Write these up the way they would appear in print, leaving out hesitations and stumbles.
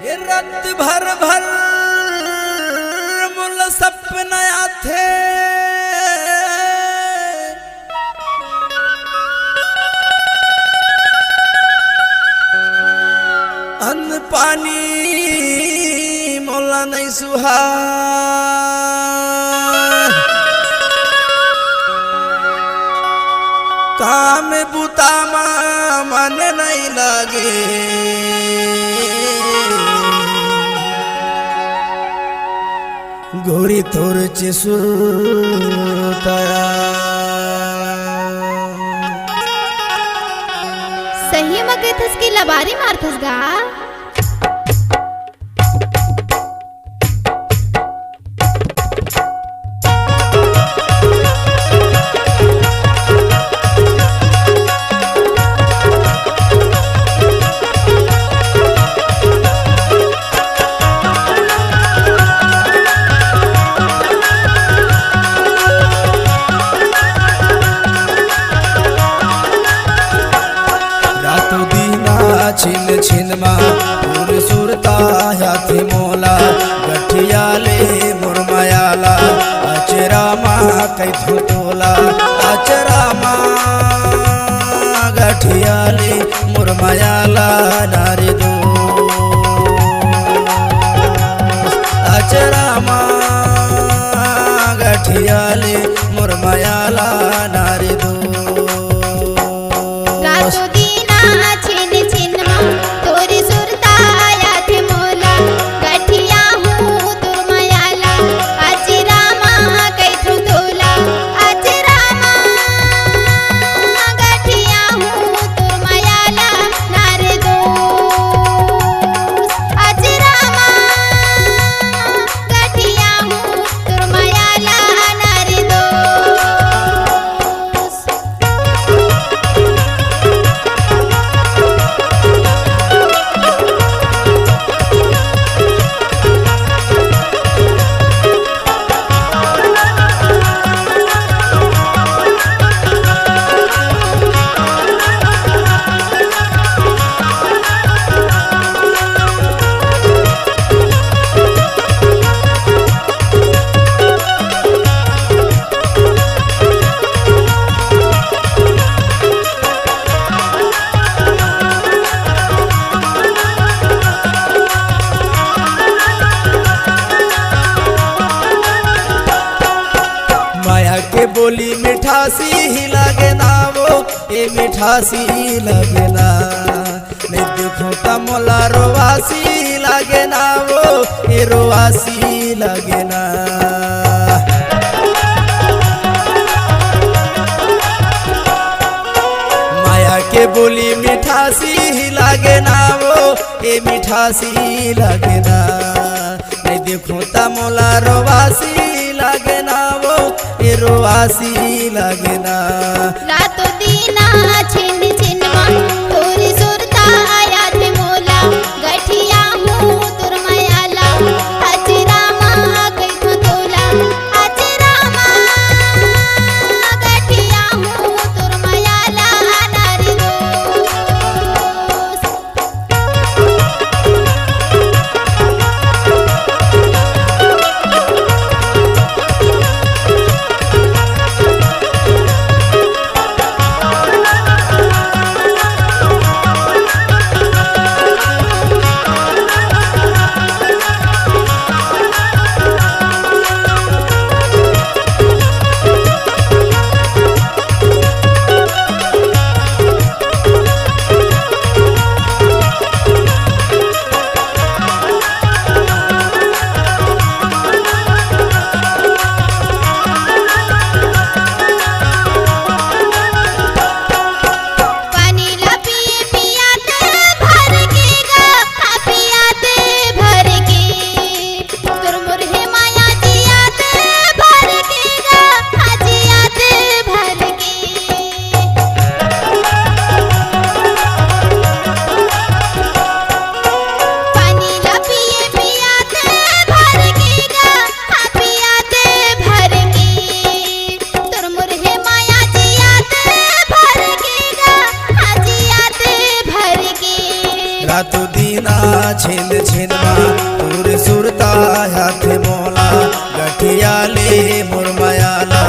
ये रात भर भर मुल सपना थे अन्न पानी मोला नहीं सुहा काम बुता मन नहीं लगे गोरी थोर चिसुताया सही में कहथस की लबारी मारथस गा छिन छिन मा पूर सुरता हाथी मोला गठिया ले मुरमयाला अचरा मा कई धुतोला अचरा मा गठिया ले मुरमयाला नारी दो अचरा मा गठिया ले मुरमयाला नारी दो बोली मिठासी ही लगे ना वो ये मिठासी लगे ना मैं देखूं तो मोला रोवासी लगे ना वो ये रोवासी लगे ना माया के बोली मिठासी ही लगे ना वो ये मिठासी लगे ना मैं देखूं तो मोला रोवासी लगे ना वो रोआसी लगे ना रातों दीना छिन छिन मा तोरी सुरता याद मोला गठिया हूँ तुर मयाला अचरा मा कई धुतोला अचरा मा गठिया हूँ तुर मयाला नारी दोस्त छिन छिनमा तोर सुरता हाथ मोला गठिया ले मुरमयाला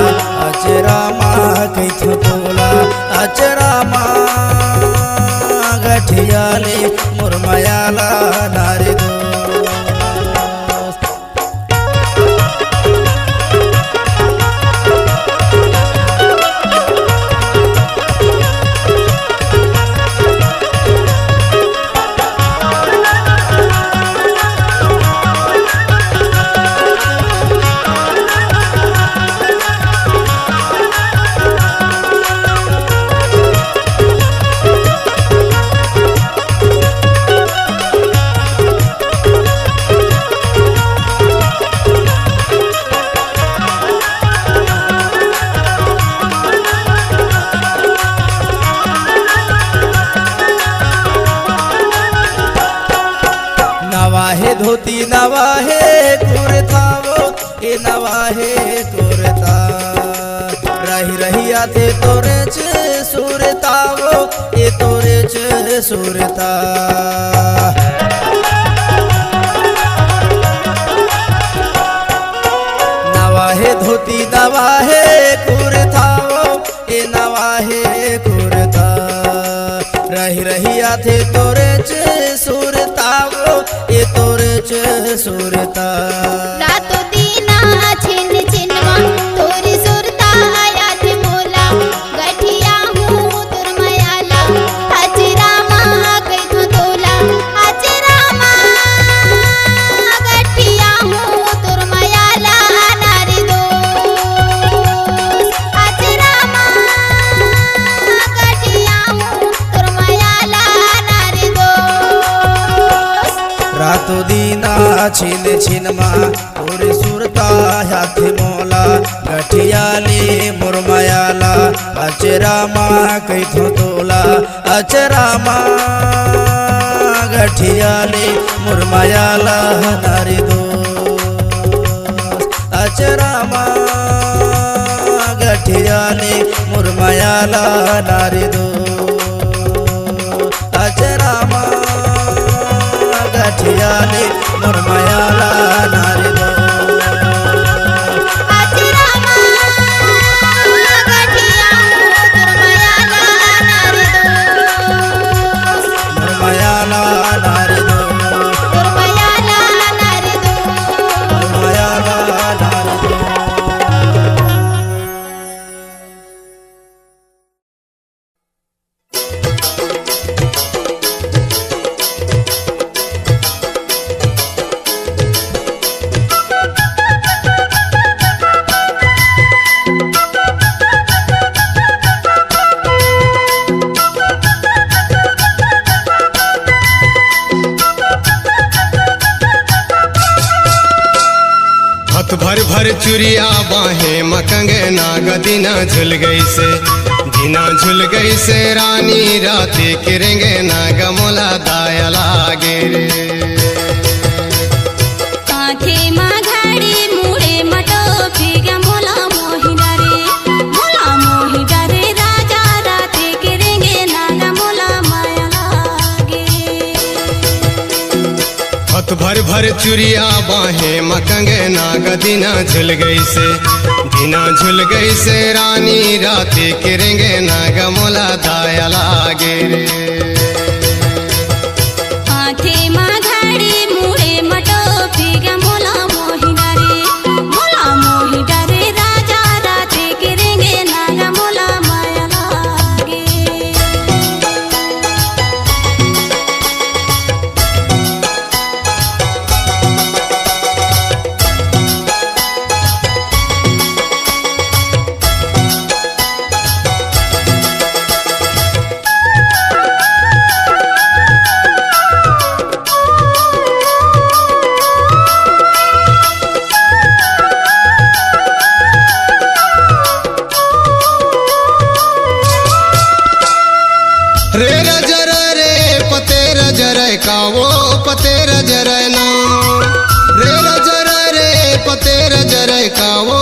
अचरा माँ कैथो तोला अचरा माँ गठिया ले मुरमयाला नारे दो नवाहे धोती नवाहे कुर्ता वो ए नवाहे कुर्ता रही रही आते तोरे च सुरता वो ए तोरे च सुरता नवाहे धोती नवाहे कुर्ता वो ए नवाहे कुर्ता रही रही आते तोरे च सुरता वो ए तोरे च सुरता रातो दीना छिन छिनमा तोरी सुरता याद मोला गठिया हूँ तुर मयाला अचरा माँ कैथो तोला अचरा माँ गठिया हूँ तुर मयाला नारी दो अचरा माँ गठिया हूँ तुर मयाला नारी दो रातो दीना छिन छिनमा तोर सुरता हाथ मोला गठिया ले मुरमयाला अचरा माँ कैथो तोला अचरा माँ गठिया ले मुरमयाला नारी दो अचरा माँ गठिया ले मुरमयाला नारी दो अचरा माँ गठिया ले मुरमयाला नारी दो अचरा माँ गठिया हूँ तुर मयाला नारी दो मुरमयाला नारी दो तुर मयाला नारी दो मुरमयाला नारी दो हाथ भर भर चुरिया बाहें मकंगे नाग दिना झुल गई से दिना झुल गई से रानी राती किरेंगे नाग मोला दाया लागे रे कांथे माँ घड़ी मुड़े मटो फिगा मोला मोही डरे राजा राते करेंगे नागा मोला माया लागे हाथ भर भर चुरिया बाहें मकंगे नाग दिना झुल गई से दिना झुल गई से रानी राती किरेंगे नाग मोला दाया लागे रे कांथे माँ घड़ी मुड़े मटो फिगा मोला मोही डरे राजा राते करेंगे नागा मोला माया लागे कावो पतेर जरना रे जर रे पतेर जर कावो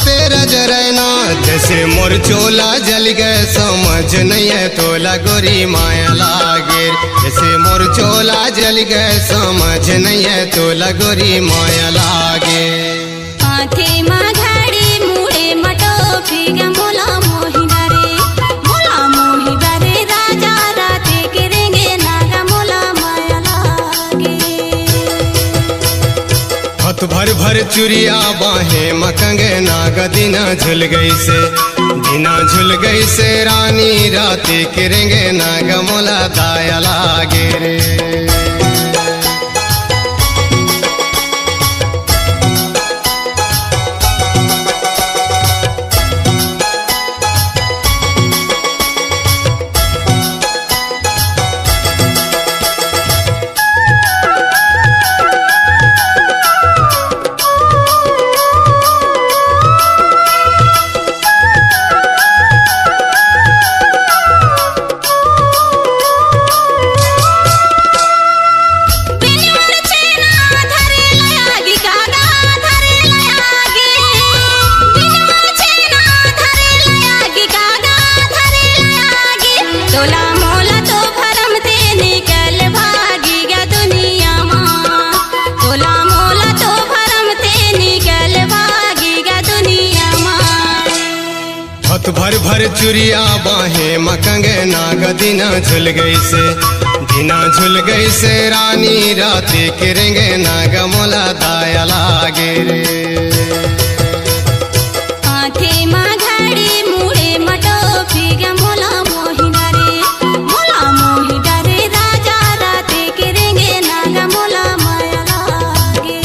तेरा जरना जैसे मोर चोला जल गए समझ नहीं है तोला गोरी माया लागे जैसे मोर चोला जल गए समझ नहीं है तोला गोरी माया लागे हाथे माघाडी मुळे मटोफी ग मोला मोही डरे राजा राते गिरेंगे नागा मोला माया लागे हाथ भर भर चुरिया बाहें मकंगे नाग दिना झुल गई से रानी राती किरेंगे नाग मोला दाया लागे रे भर भर चुरिया बाहें मकंगे नाग दिना झुल गई से रानी राती किरेंगे नाग मोला दाया लागे रे हाथे माघाडी मुळे मटोफी ग मोला मोही डरे राजा राते किरेंगे नागा मोला माया लागे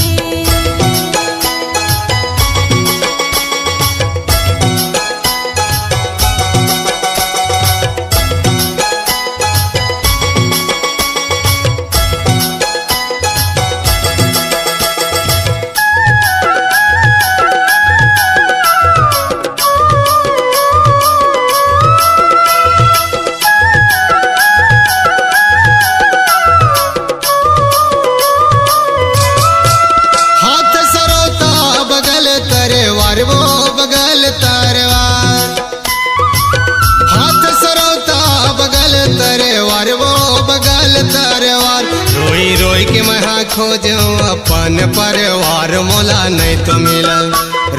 रोई के महा खोजो अपन परिवार मोला नहीं तो मिलल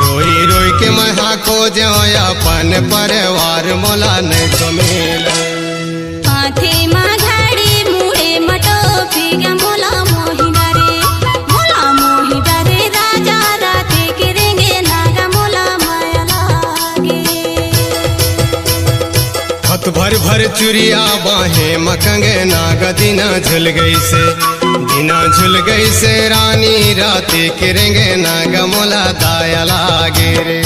रोई के महा खोजो अपन परिवार मोला नहीं तो मिलल हाथे माघाडी मुळे मटोफी ग मोला मोही डरे राजा राते किरेंगे नागा मोला माया लागे हाथ भर भर चुरिया बाहें मकंगे नाग दिना झुल गई से रानी राती किरेंगे नाग मोला दाया लागे रे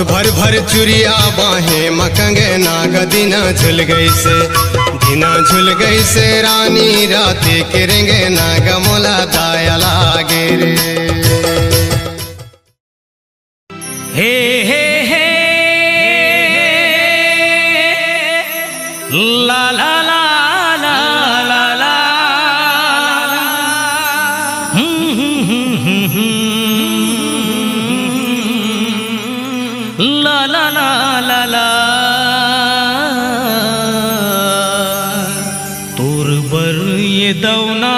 भर भर चुरिया बाहें मकंगे नाग दिना झुल गई से रानी राती किरेंगे नाग मोला दाया लागे रे हे हे हे ला ला ला ला ला ला ला ला ला ला ला तोर बर ये दौना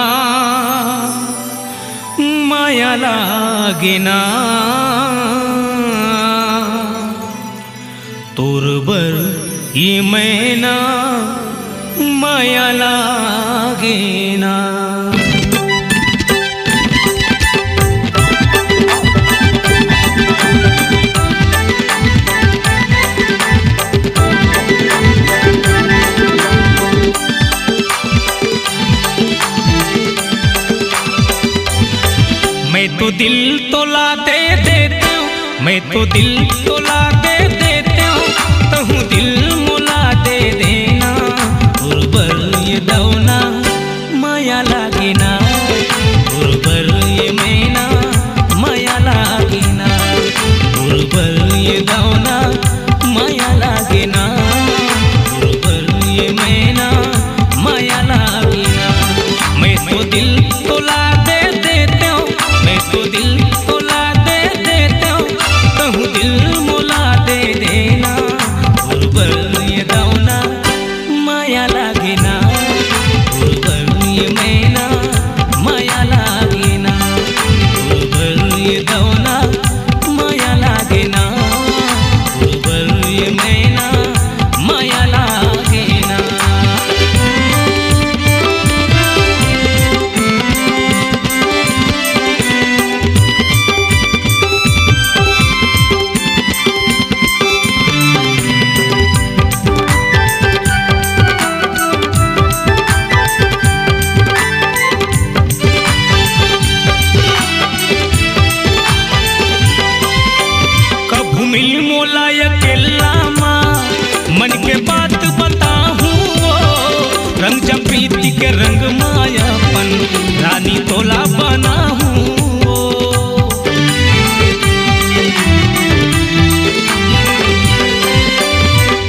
माया लागेना तोर बर ये मैना माया लागे ना। मैं तो दिल तोला दे देता हूँ, मैं तो दिल तोला दे देता हूँ, तहु दिल मुला दे देना। गुरबर ये दौना माया लागे ना, गुरबर ये मैना माया लागे ना, गुरबर ये दौना माया लागे ना, गुरबर ये मैना माया लागे ना। मैं तो दिल तोला दे देता हूँ, मैं तो दिल तोला दे देता हूँ, कहूँ दिल मुला दे देना। गुरबर ये दौना माया लागे ना, गुरबर ये मैना माया लागे ना, गुरबर ये दौना माया लागे ना, गुरबर ये मैना माया लागे ना। कभू मिल मोला अकेला माँ, मन के बात बताहूँ वो, रंग जब प्रीति के रंग मायापन, रानी तोला बना हूँ वो।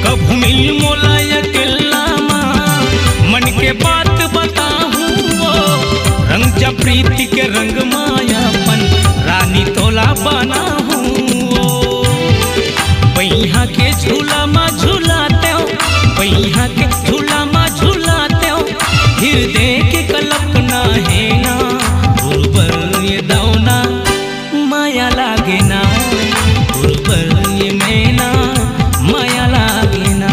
कभू मिल मोला अकेला माँ, मन के बात बताहूँ वो, रंग जब प्रीति के रंग मायापन, रानी तोला बना हूँ वो। बैहा के झूला मा झूलाते हो, बैहा के झूला मा झूलाते हो, हृदय के कल्पना है ना। गुरबर ये दौना माया लागे ना, गुरबर ये मैना माया लागे ना,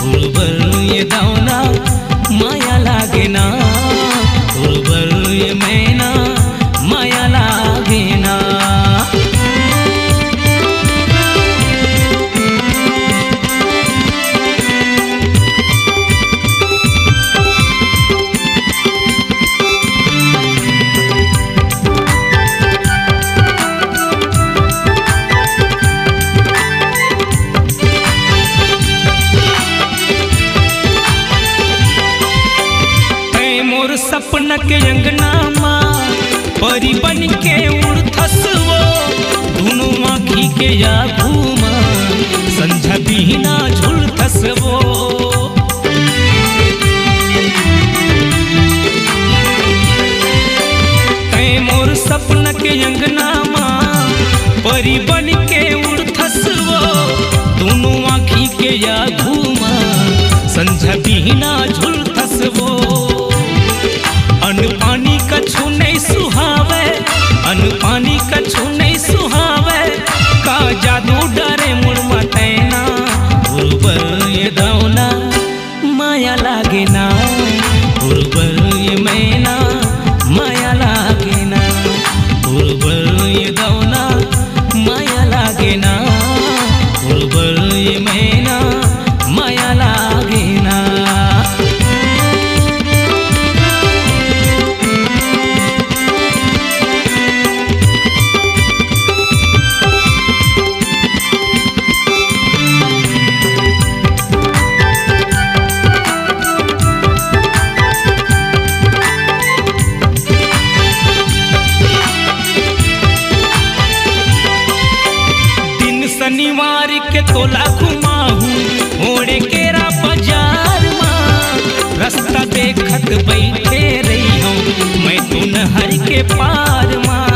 गुरबर ये दौना माया लागे ना, गुरबर ये मैना माया लागे ना। मोर सपना के अंगना माँ, परी बन के उड़थस वो, दोनों आँखी के आगू माँ, संझा बिना झुलथस वो। तै मोर सपना के अंगना माँ, परी बन के उड़थस वो, दोनों आँखी के आगू माँ, संझा बिना झुलथस वो। अन्न पानी कछु नहीं सुहावे, अन्न पानी कछु नहीं सुहावे, का जादू डरे मुड़मा तैना। गुरबर ये दौना माया लागे ना, गुरबर ये मैना माया लागे ना, गुरबर ये दौना माया लागे ना, गुरबर ये मैना माया लागे ना। शनिवार के तोला घुमाहूँ ओढ़े केरा बाजार माँ, रास्ता देखत बैठे रही हूँ मैं तो नहर के पार माँ।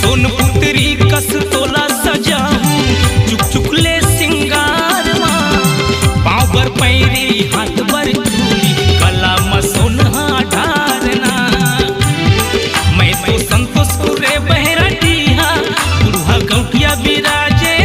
सोनपुत्री कस तोला सजाहूँ, चुक चुक ले सिंगार माँ, पाँव पर पैरी हाथ पर चूड़ी, गला में सोनहा ढारना। मैं तो संतोष कुरे बहरा डीहा, बुढ़ा गौटिया बिराजे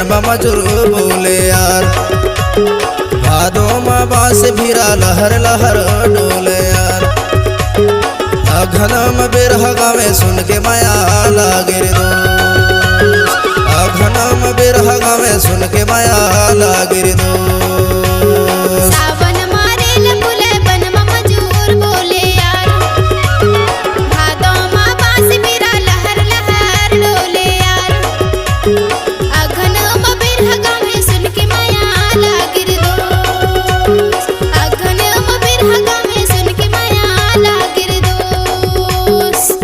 बनवा मजूर बोले यार। भादो माँ बांस भिरा लहर लहर डोले यार। अघनम बिरह गावे सुन के माया लागे रे दोस्त। अघनम बिरह गावे सुन के माया लागे रे दोस्त। सावन मारेल फूले बनवा मजूर बोले यार। भादो माँ बांस भिरा लहर लहर डोले यार। अघनम बिरह गावे सुन के माया लागे रे दोस्त। अघनम बिरह गावे सुन के माया लागे रे दोस्त।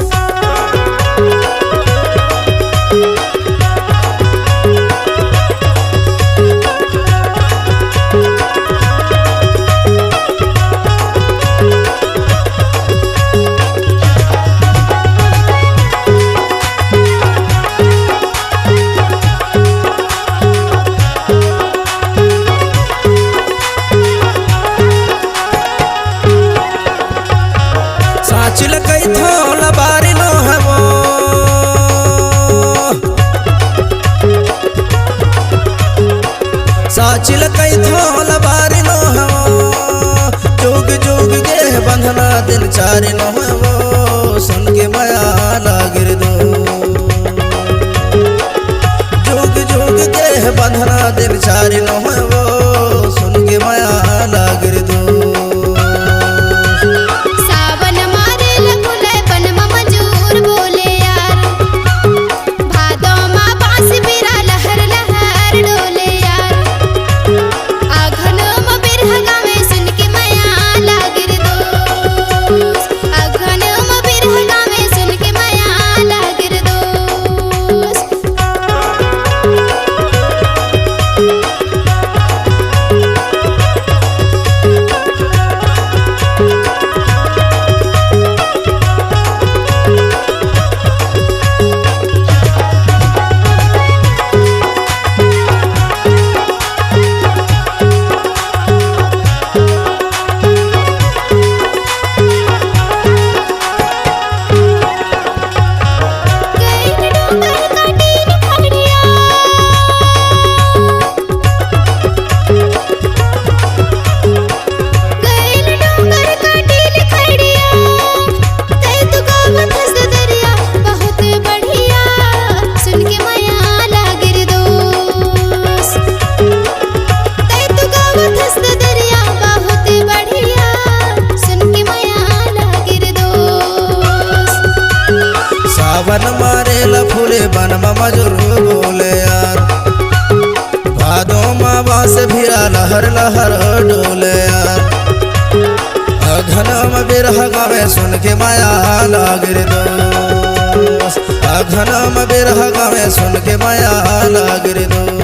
साचिल कई थोल बारी नो है वो। साचिल कई थोल बारी नो है वो। जोग जोग के बंधना दिन चारी नो है वो। सुन के माया लागे रे दो। जोग जोग के बंधना दिन चारी नो है वो। सुन के माया लागे रे दो। सावन मारेल फूले बनवा मजूर बोले यार। भादो माँ बांस भिरा लहर लहर डोले यार। अघनम बिरह गावे सुन के माया लागे रे दोस्त। अघनम बिरह गावे सुन के माया लागे रे दोस्त। गैल डूंगर काटी खड़िया। गैल डूंगर काटी खड़िया। तै तू गावत हंस दरिया बहुत बढ़िया। सुन के माया लागे रे दोस्त। तै तू गावत हंस दरिया बहुत बढ़िया। सुन के माया लागे रे दोस्त। सावन मारेला फूले बनवा मजूर बोले यार। भादो माँ बांस भिरा लहर लहर डोले यार। अघनम बिरह गावे सुन के माया लागे रे दोस्त। अघनम बिरह गावे सुन के माया लागे रे दोस्त।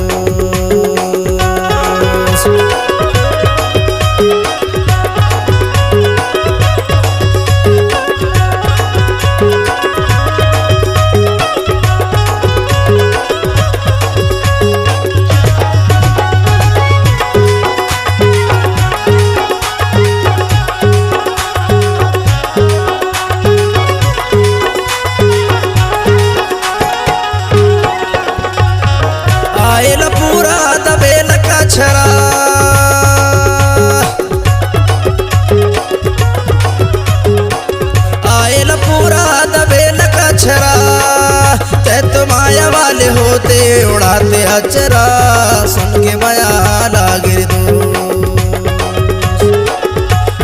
आयल पूरा दबेल कछरा। आयल पूरा दबेल कछरा। ते तो माया वाले होते उड़ाते अचरा। सुन के माया लागे रे दोस्त।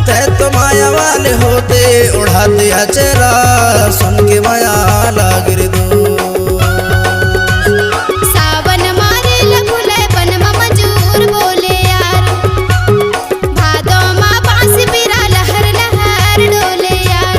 ते तो माया वाले होते उड़ाते अचरा। सुन के माया लागे रे दोस्त। सावन मारेल फूले बनवा मजूर बोले यार। भादो माँ बांस भिरा लहर लहर डोले यार।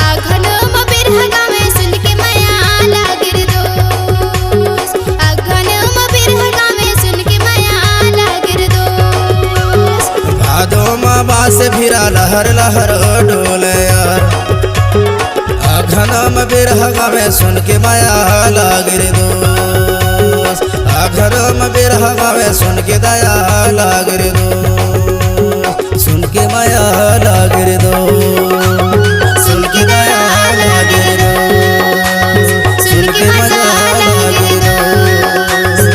अघनम बिरह गावे सुन के माया लागे रे दोस्त। अघनम बिरह गावे सुन के माया लागे रे दोस्त। भादो माँ बांस भिरा लहर लहर डोले यार। अघनम बिरह गावे सुन के माया लागे रे दोस्त। अघनम बिरह गावे सुन के दया लागे रे दोस्त। सुन के माया लागे रे दोस्त। सुन के दया लागे रे दोस्त। सुन के माया लागे रे दोस्त।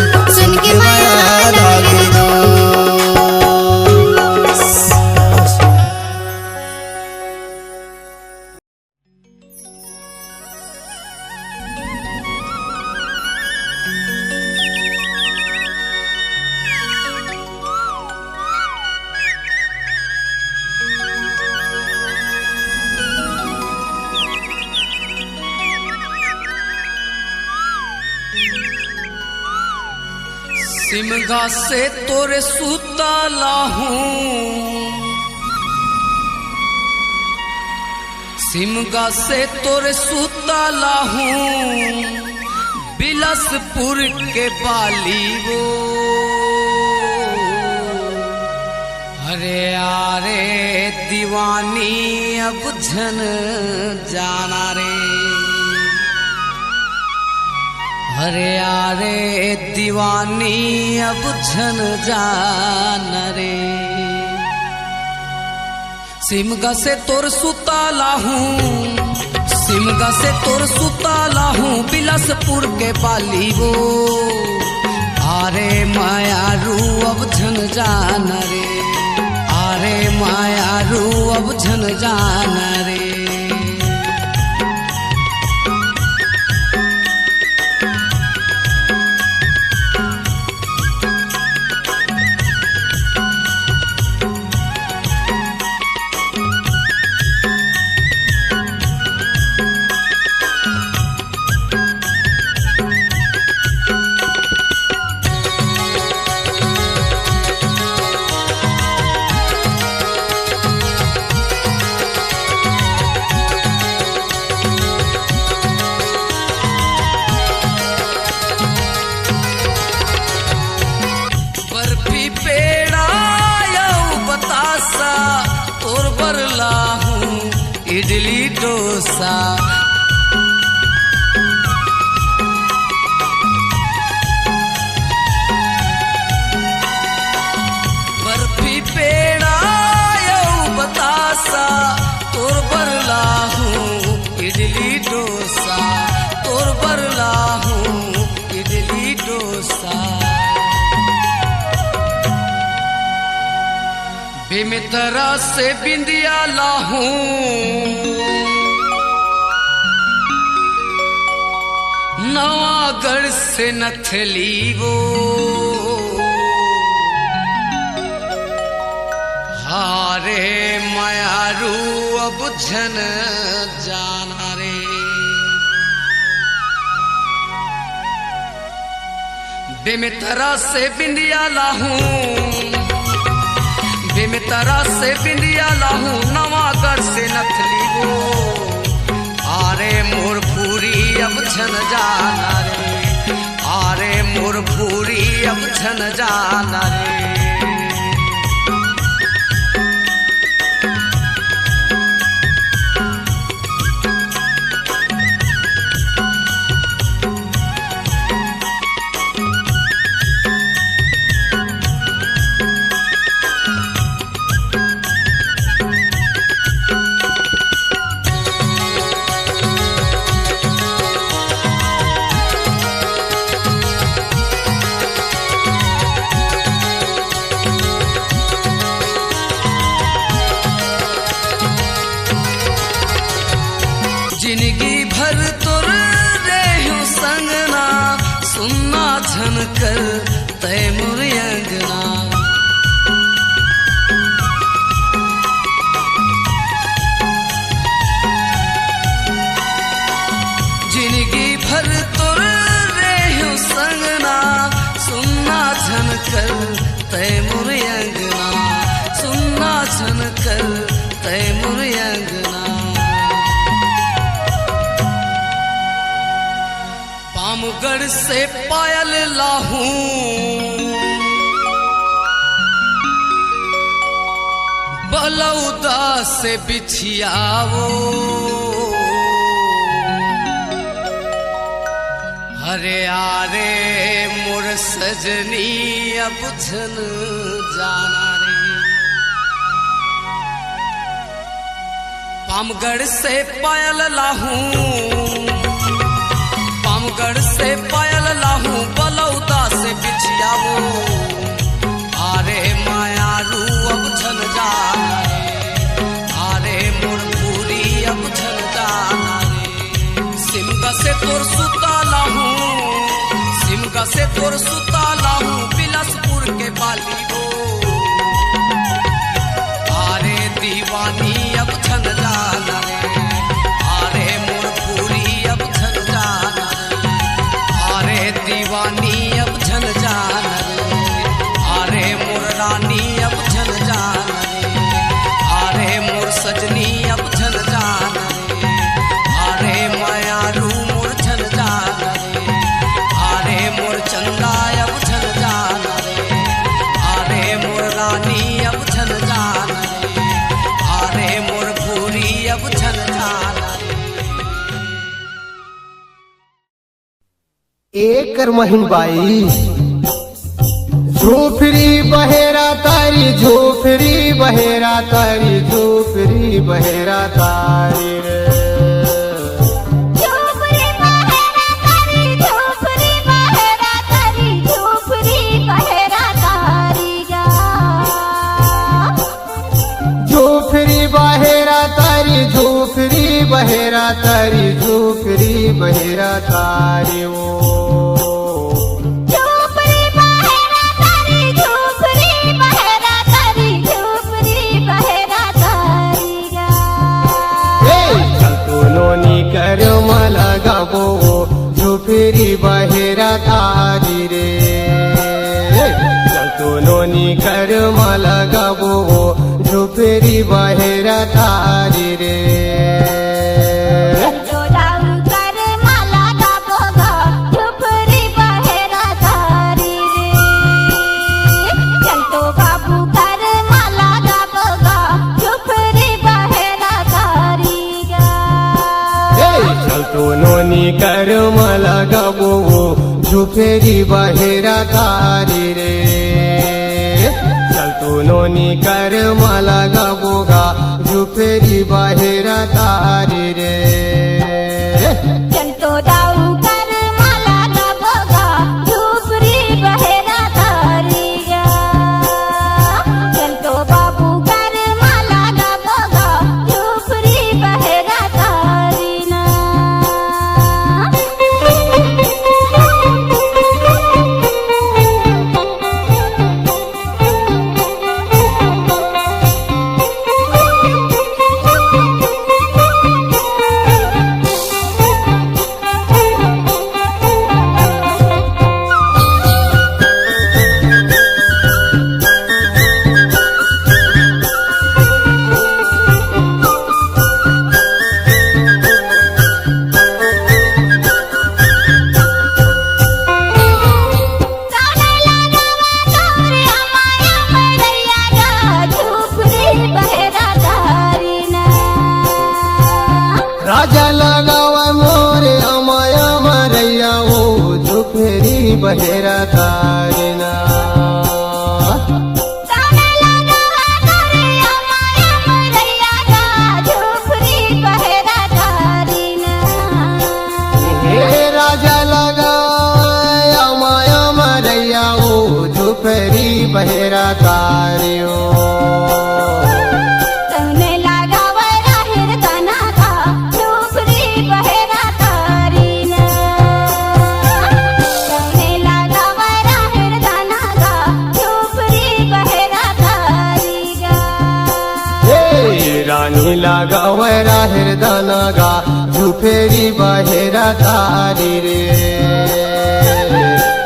सिमगा से तोरे सुतला हूँ, सिमगा से तोरे सुतला हूँ, बिलासपुर के बाली वो। अरे यारे दीवानी अब झन जाना रे, अरे यारे दीवानी अब झन जाना रे। सिमगा से तोर सुताला हूँ, सिमगा से तोर सुताला हूँ, बिलासपुर के बाली वो। अरे माया रू अब झन जाना रे, अरे माया रू अब झन जाना रे। इडली डोसा बर्फी पेड़ा यऊ बतासा तोर बरला हूँ, इडली डोसा तोर बरला हूँ, इडली डोसा। बेमितरा से बिंदिया लाहूं, नवागढ़ से नथली वो। हारे मायारू अब झन जाना रे, बेमितरा से बिंदिया लाहूं, बेमितरा से बिंदिया लाहूं, नवागढ़ से नथली वो। आरे मोर पूरी अब झन जाना रे, आरे मोर पूरी अब झन जाना रे। जिंदगी भर तुर रेहूं संगना, सुनना झन कर तैमुर अंगना। जिंदगी भर तुर रेहूं संगना, सुनना झन कर तैमुर अंगना, सुनना झन कर तैमुर अंगना। पामगढ़ से पायल लाहूं, बलौदा से बिछियावो। हरे आरे मोर सजनी अब झन जाना रे, पामगढ़ से पायल लाहूं, पामगढ़ से पायल लाहूं, बलौदा से बिछियावो। आरे माया रू अब झन जाना रे, आरे मोर पूरी अब झन जाना रे। सिमगा से तोर सुताला हूँ, सिमगा से तोर सुताला हूँ, बिलासपुर के बाली वो। आरे दीवानी अब झन जाना रे, आरे मोर पूरी अब झन जाना रे, आरे दीवानी अब झन जाना रे। एकर महिन बाई। झोपड़ी बहेरा तारी, झोपड़ी बहेरा तारी, झोपड़ी बहेरा तारी रे। झोपड़ी बहेरा तारी, झोपड़ी बहेरा तारी, झोपड़ी बहेरा तारी गा। झोपड़ी बहेरा तारी, झोपड़ी बहेरा तारी, झोपड़ी बहेरा तारी ओ। झोपड़ी बहेरा तारी, झोपड़ी बहेरा तारी, झोपड़ी बहेरा तारी गा। चल तो नोनी कर मला गाबो, झोपड़ी बहेरा तारी रे। चल तो नोनी कर मला गाबो, झोपड़ी बहेरा तारी रे। चलतो दाऊ कर मला गाबो गा, झोपड़ी बहेरा तारी रे। चलतो बाबू कर मला गाबो गा, झोपड़ी बहेरा तारी गा। चल तो नोनी कर मला गाबो, झोपड़ी बहेरा तारी रे। चल तो नोनी कर मला गाबो गा, झोपड़ी बहेरा तारी रे। चलतो दाऊ कर मला गाबो गा, झोपड़ी बहेरा तारी गा। चलतो बाबू कर मला गाबो गा, झोपड़ी बहेरा तारी ना। राजा लगावा मोरे अमाया मरैया ओ, झोपड़ी बहेरा तारी ना। हे राजा लगाया माया मरैया ओ, झोपड़ी बहेरा तारी ओ। रानी लगावरा हृदना गा, झोपड़ी बहेरा तारी रे।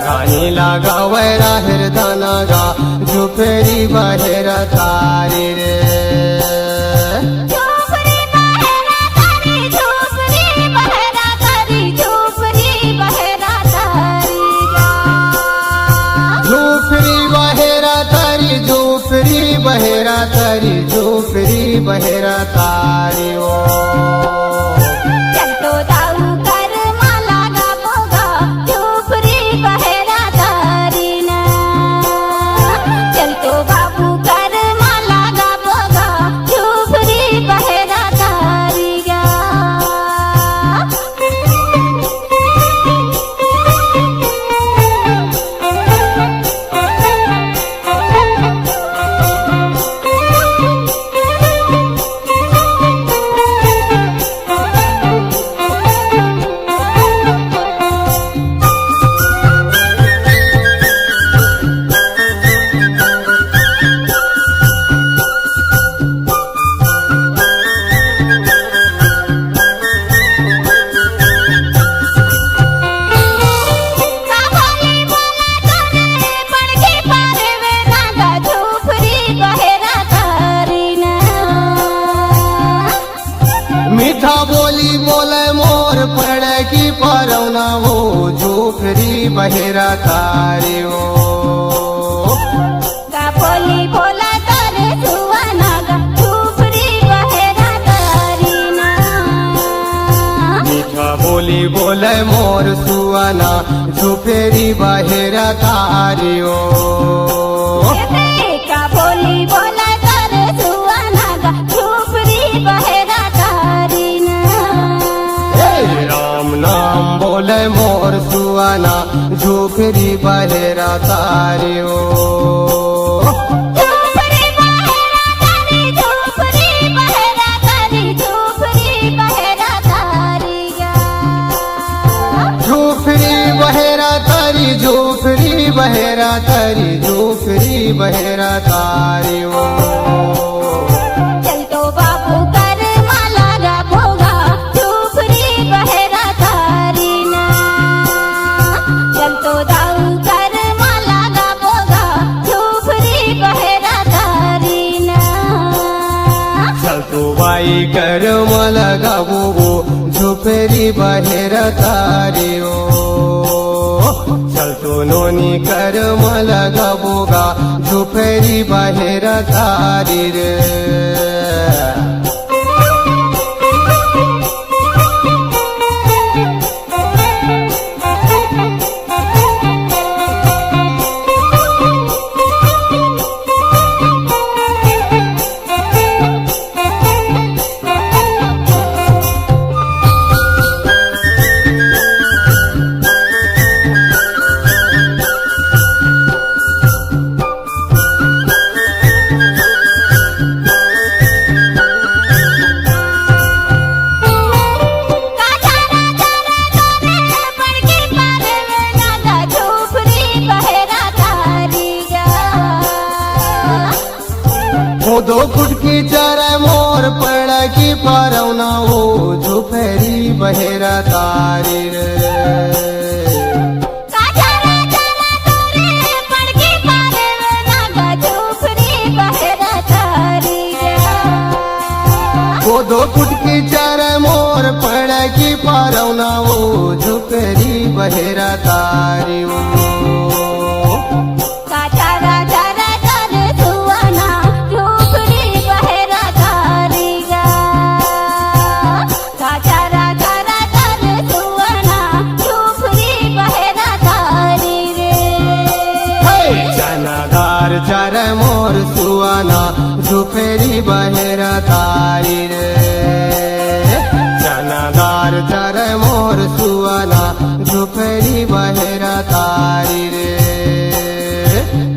रानी लगावरा हृदना गा, झोपड़ी बहेरा तारी रे। झोपड़ी बहेरा तारी, झोपड़ी बहेरा तारी, झोपड़ी बहेरा तारी गा। झोपड़ी बहेरा तारी, झोपड़ी बहेरा तारी, झोपड़ी बहेरा तारी ओ। चलतो दाऊ कर मला गाबो गा, झोपड़ी बहेरा तारी ना। चलतो बाबू कर मला गाबो गा, झोपड़ी बहेरा तारी गा। मीठा बोली बोले मोर पड़े की परौना हो, झोपड़ी बहेरा तारी ओ। बोली बोला तारे सुवाना गा, झोपड़ी बहेरा तारी ना। मीठा बोली बोले मोर सुआना, झुफेरी बहेरा तारियो का बोली बोला कर सुआना गा झूपरी बहेरा तारी ना राम नाम बोले मोर सुआना झुफेरी बहेरा तारियो झूपरी बहेरा तारी झूपरी बहेरा तारी झूपरी बहेरा तारी गा झुफरी बहेरा तारी झुफरी बहेरा तारी झुफरी बहेरा तारियो चल तो बाबू कर माला गा भोगा झूपरी बहेरा तारी ना चल तो दाऊ कर माला गा भोगा झूपरी बहेरा तारी ना चल तू बाई कर मला गावो झुफरी बहेरा तारियो चल तू नोनी कर मला गावोगा झुफरी बहेरा तारी रे दो फुटकी चारा मोर पड़ा की पारवना हो झुफेरी बहेरा तारी रे दो फुटकी चारा मोर पड़ा की पारवना हो झुफेरी बहेरा तारी चार मोर सुआना झुफेरी बहेरा तारी रे चनादार चार मोर सुआना झुफेरी बहेरा तारी रे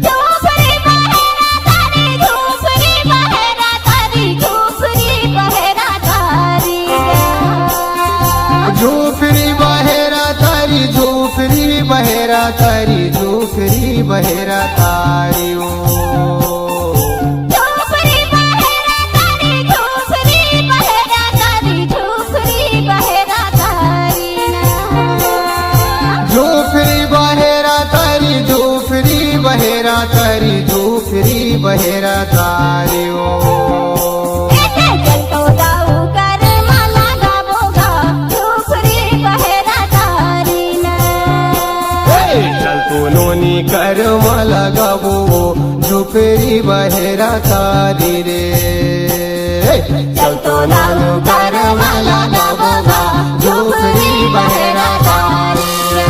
झूपरी बहेरा तारी झूपरी बहेरा तारी झूपरी बहेरा तारी झुफरी बहेरा तारी झुफरी बहेरा तारी झुफरी बहेरा तारी झूपरी बहेरा तारी झूपरी बहेरा तारी झूपरी बहेरा तारी झुफरी बहेरा तारी झुफरी बहेरा तारी झुफरी बहेरा तारी चल तो दाऊ कर माला गा भोगा झूपरी बहेरा तारी ना चल तू नोनी कर मला गावो झुफेरी बहेरा तारी रे चल तो नानू कर मला गावोगा झुफरी बहेरा तारी रे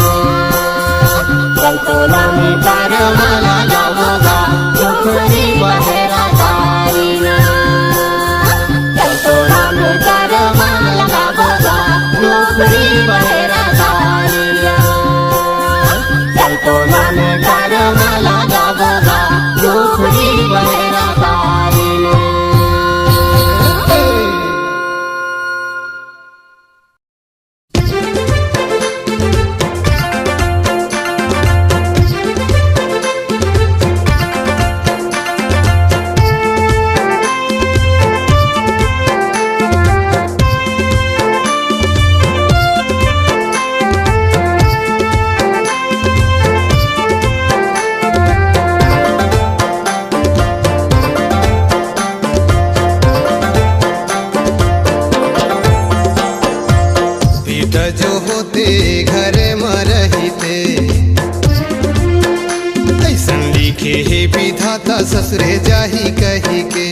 चल तो नानी कर मला गावोगा झुफरी बहेरा तारी रे चल तो नानू कर मला गावोगा झुफरी बहेरा तारी रे चल तो नानू कर मला गावोगा झुफरी बहेरा तारी रे जो होते घर में रहते ऐसन लिखे हे विधाता ससुरे जाही कही के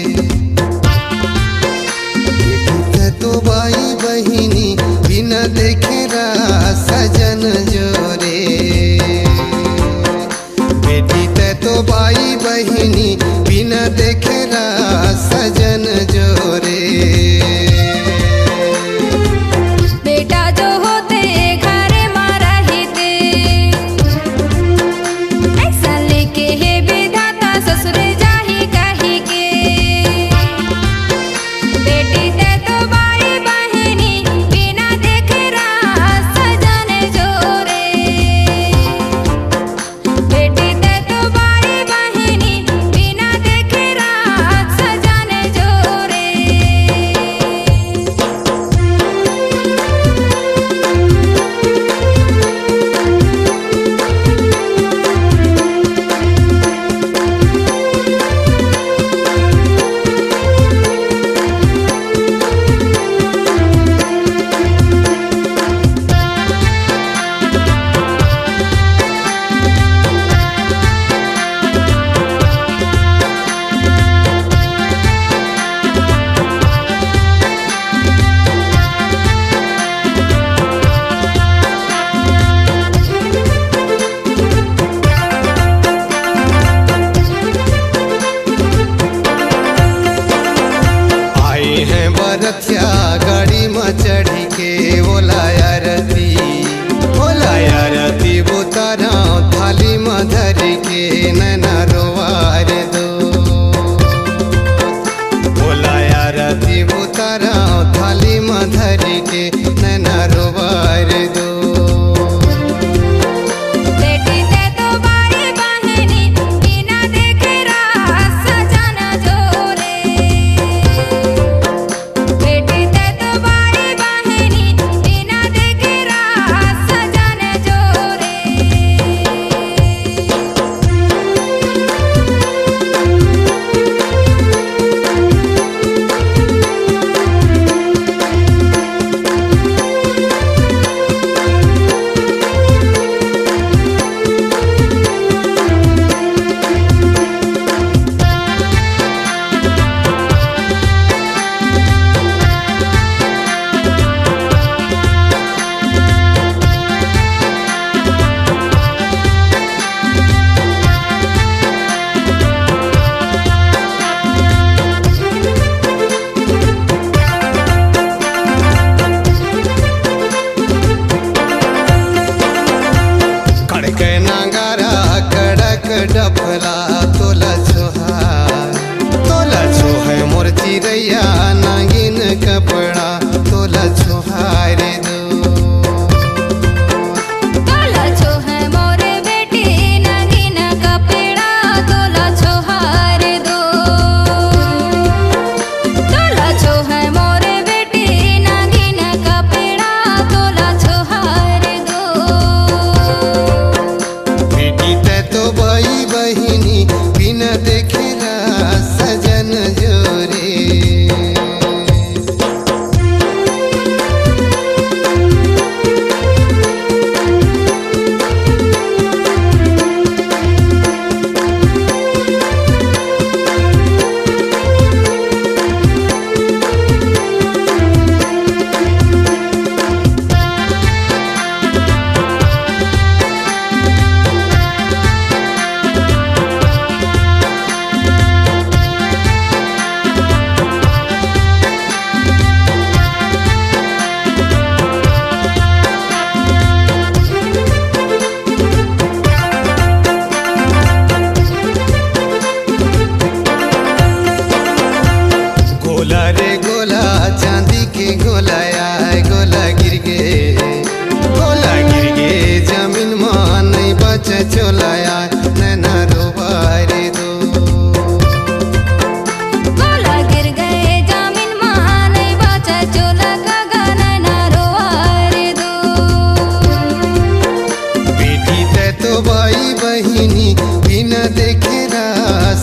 तो बाई बहिनी बिना देखे सजन जोरे तो बाई बहिनी बिना देखेला सजन जोरे। बेटा जो होते घरे में रहते, ऐसा लेके हे विधाता ससुरे जाही कही के। बेटी ते तो बाई बहिनी बिना देखेला सजन जोरे। बेटी ते तो बाई बहिनी बिना देखेला सजन जोरे। आए हैं बरथिया गाड़ी में चढ़ी के बोलाया रती बुतारा थाली में धरी के नैना रोवार दो। बोलाया रती बुतारा थाली में धरी के नैना रोवार दो। बेटी ते तो बाई बहिनी बिना देखेला सजन जोरे। बेटी ते तो बाई बहिनी बिना देखेला सजन जोरे। कड़के नांगारा कड़क डफला तोला छोहा मोर चिड़ैया नागिन कपड़ा तोला छोहार दो। तोला छोहे मोरे बेटी नगीन कपड़ा तोला छोहार दो। तोला छोहे मोरे बेटी नगीन कपड़ा तोला छोहार दो। बेटी ते तो बाई बहिनी बिना देखेला सजन जोरे। गोला रे गोला चांदी के गोलाया गोला गिर गे जमीन में नहीं बच चोलाया नैना रोबार दो। गोला गिर गए जमीन में नहीं बचा चोला का नैना रोवार दो। बेटी ते तो बाई बहिनी बिना देखेला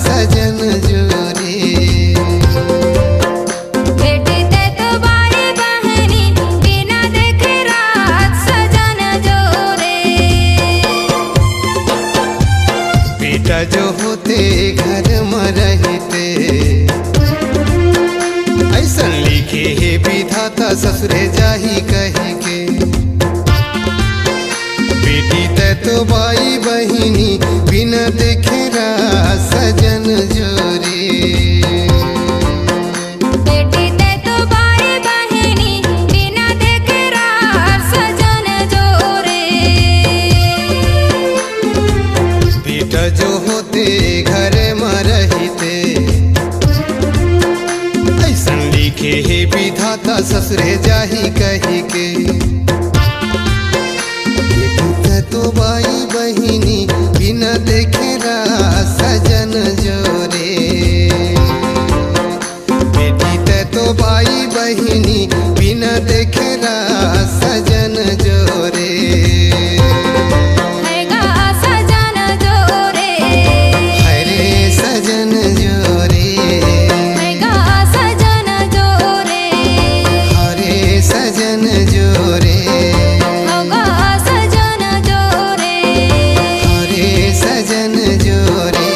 सजन जोरे। बेटी ते तो बाई बहिनी बिना देखेला सजन जोरे। बेटा जो होते घर में रहते, ऐसा लिखे हे विधाता ससुरे जाही कही के। बेटी ते तो बाई बहिनी बिना देखेला रे घरे में रहते। ऐसन लिखे हे विधाता ससुरे जाही कही के। बेटी तो बाई बहिनी बिना देखे सजन जोरे। बेटी तो बाई बहिनी बिना देखे सजन जोरे। सजन जोरे हरे सजन जोरे हरे सजन जोरे।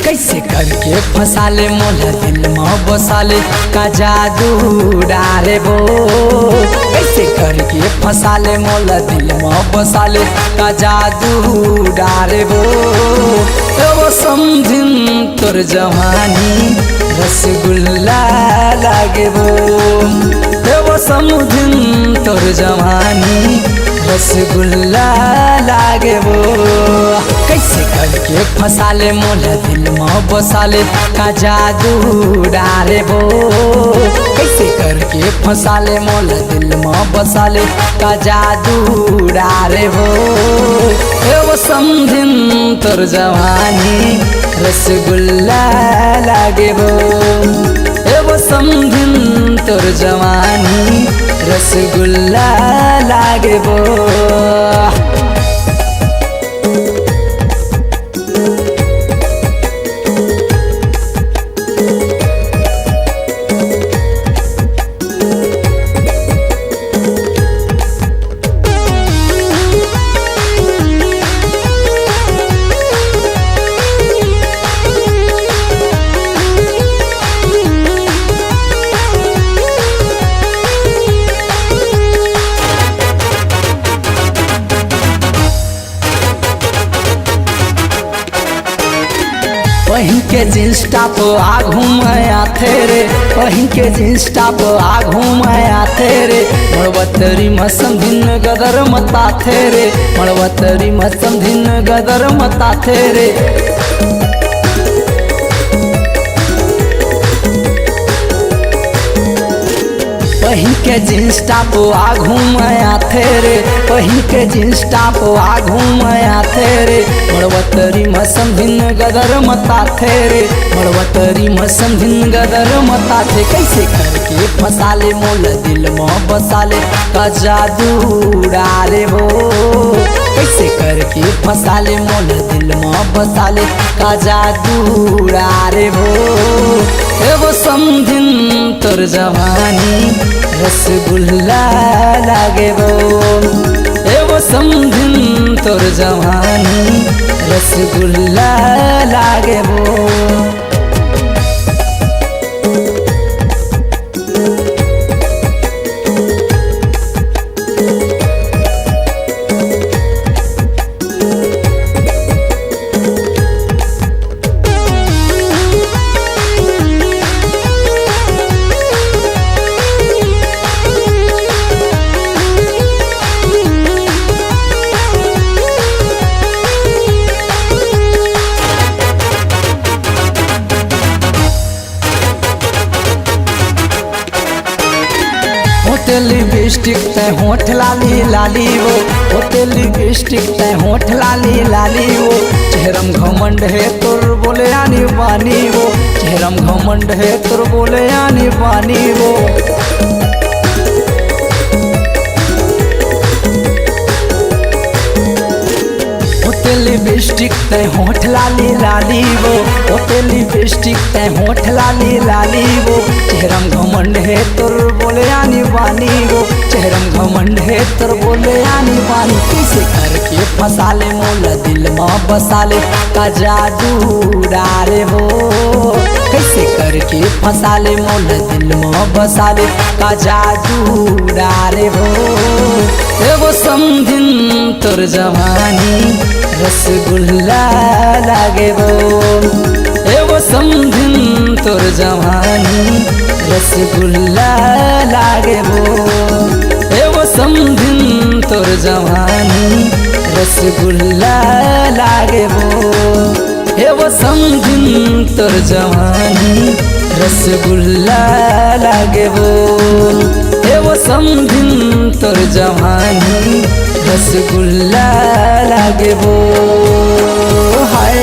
कैसे करके फसाले मोला दिल में बसाले का जादू डारे वो। कैसे करके फसाले मोला दिल में बसाले का जादू डारे वो। वो समझिन तोर जवानी रसगुल्ला लागे वो समझिन तोर जवानी रसगुल्ला लागे वो। कैसे करके फसाले मोला दिल में बसाले का जादू डारे वो। कैसे करके फसाले मोला दिल में बसाले का जादू डारे वो समझिन तोर जवानी रसगुल्ला लागे वो समझिन तोर जवानी रसगुल्ला लागे वो। पहिन के जींस टॉप आघू में आथे रे। पहिन के जींस टॉप आघू में आथे रे। मड़वतरी मसम धिन गदर मताथे रे। मड़वतरी मसम धिन गदर मताथे रे। पहिन के जींस टॉप आघू में आथे रे। पहिन के जींस टॉप आघू में आथे रे। मड़वतरी मसम धिन गदर मताथे रे। मड़वतरी मसम धिन गदर मताथे। कैसे करके फसाले मोल दिल में बसाले का जादू डाले वो। कैसे करके फसाले मोल दिल में बसाले का जादू डाले वो समझिन तोर जवानी रसगुल्ला लागे वो समझिन तोर जवानी रसगुल्ला लागे वो। लिपस्टिक ते होठ लाली लाली वो। होते लिपस्टिक ते होठ लाली लाली वो। चेहरम घमंड है तोर बोले आनी बानी वो। चेहरम घमंड है तोर बोले आनी बानी वो। होते ओते लिपस्टिक तय होठ लाली लाली वो, ओते लिपस्टिक तय होठ लाली लाली वो, चेहरम घमंड है तोर बोले आनी बानी वो, चेहरम घमंड है तोर बोले आनी बानी। कैसे करके फंसा ले मोला दिल में बसा ले का जादू डारे हो, कैसे करके फंसा ले मोला दिल में बसा ले का जादू डारे हो। एगो समझिन तोर जवानी रसगुल्ला लागे वो, एगो समझिन तोर जवानी रसगुल्ला लागे वो, एगो समझिन तोर जवानी रसगुल्ला लागे वो, एगो समझिन तोर जवानी रसगुल्ला लागे वो, एगो समझिन तोर जवानी रसगुल्ला लागे वो। हाय